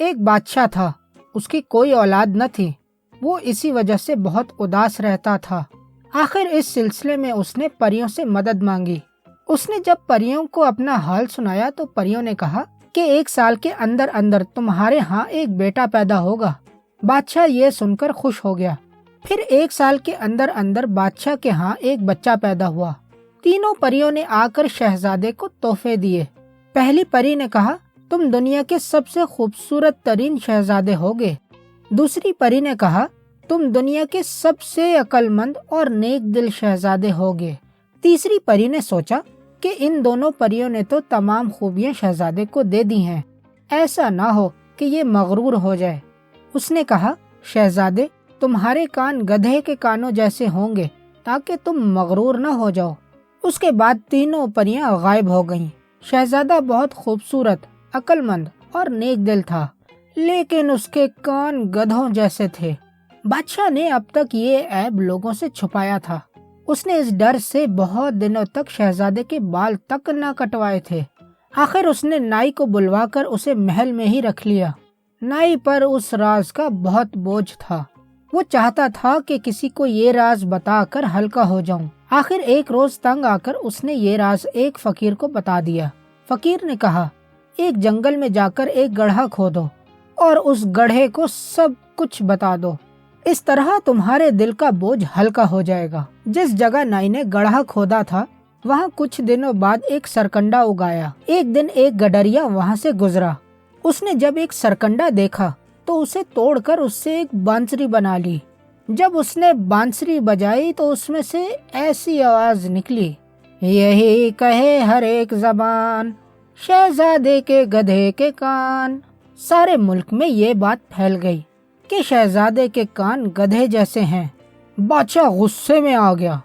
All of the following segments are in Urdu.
ایک بادشاہ تھا، اس کی کوئی اولاد نہ تھی۔ وہ اسی وجہ سے بہت اداس رہتا تھا۔ آخر اس سلسلے میں اس نے پریوں سے مدد مانگی۔ اس نے جب پریوں کو اپنا حال سنایا تو پریوں نے کہا کہ 1 سال کے اندر اندر تمہارے ہاں ایک بیٹا پیدا ہوگا۔ بادشاہ یہ سن کر خوش ہو گیا۔ پھر 1 سال کے اندر اندر بادشاہ کے ہاں ایک بچہ پیدا ہوا۔ تینوں پریوں نے آ کر شہزادے کو تحفے دیے۔ پہلی پری نے کہا تم دنیا کے سب سے خوبصورت ترین شہزادے ہوگے۔ دوسری پری نے کہا تم دنیا کے سب سے عقل مند اور نیک دل شہزادے ہوگے۔ تیسری پری نے سوچا کہ ان دونوں پریوں نے تو تمام خوبیاں شہزادے کو دے دی ہیں، ایسا نہ ہو کہ یہ مغرور ہو جائے۔ اس نے کہا شہزادے تمہارے کان گدھے کے کانوں جیسے ہوں گے تاکہ تم مغرور نہ ہو جاؤ۔ اس کے بعد تینوں پریاں غائب ہو گئیں۔ شہزادہ بہت خوبصورت، عقل مند اور نیک دل تھا، لیکن اس کے کان گدھوں جیسے تھے۔ بادشاہ نے اب تک یہ عیب لوگوں سے چھپایا تھا۔ اس نے اس ڈر سے بہت دنوں تک شہزادے کے بال تک نہ کٹوائے تھے۔ آخر اس نے نائی کو بلوا کر اسے محل میں ہی رکھ لیا۔ نائی پر اس راز کا بہت بوجھ تھا۔ وہ چاہتا تھا کہ کسی کو یہ راز بتا کر ہلکا ہو جاؤں۔ آخر ایک روز تنگ آ کر اس نے یہ راز ایک فقیر کو بتا دیا۔ فقیر نے کہا ایک جنگل میں جا کر ایک گڑھا کھودو اور اس گڑھے کو سب کچھ بتا دو، اس طرح تمہارے دل کا بوجھ ہلکا ہو جائے گا۔ جس جگہ نائی نے گڑھا کھودا تھا وہاں کچھ دنوں بعد ایک سرکنڈا اگایا۔ ایک دن ایک گڈریا وہاں سے گزرا۔ اس نے جب ایک سرکنڈا دیکھا تو اسے توڑ کر اس سے ایک بانسری بنا لی۔ جب اس نے بانسری بجائی تو اس میں سے ایسی آواز نکلی، یہی کہے ہر ایک زبان، شہزادے کے گدھے کے کان۔ سارے ملک میں یہ بات پھیل گئی کہ شہزادے کے کان گدھے جیسے ہیں۔ بادشاہ غصے میں آ گیا۔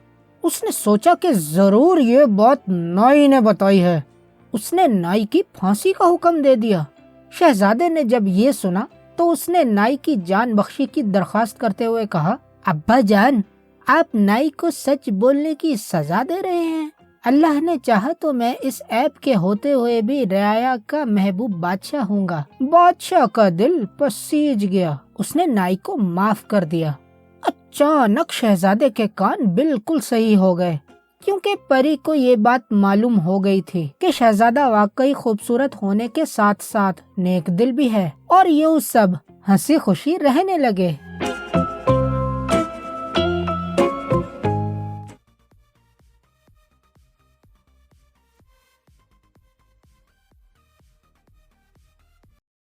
اس نے سوچا کہ ضرور یہ بات نائی نے بتائی ہے۔ اس نے نائی کی پھانسی کا حکم دے دیا۔ شہزادے نے جب یہ سنا تو اس نے نائی کی جان بخشی کی درخواست کرتے ہوئے کہا ابا جان، آپ نائی کو سچ بولنے کی سزا دے رہے ہیں۔ اللہ نے چاہا تو میں اس عیب کے ہوتے ہوئے بھی رعایا کا محبوب بادشاہ ہوں گا۔ بادشاہ کا دل پسیج گیا۔ اس نے نائی کو معاف کر دیا۔ اچانک شہزادے کے کان بالکل صحیح ہو گئے، کیونکہ پری کو یہ بات معلوم ہو گئی تھی کہ شہزادہ واقعی خوبصورت ہونے کے ساتھ ساتھ نیک دل بھی ہے، اور یوں سب ہنسی خوشی رہنے لگے۔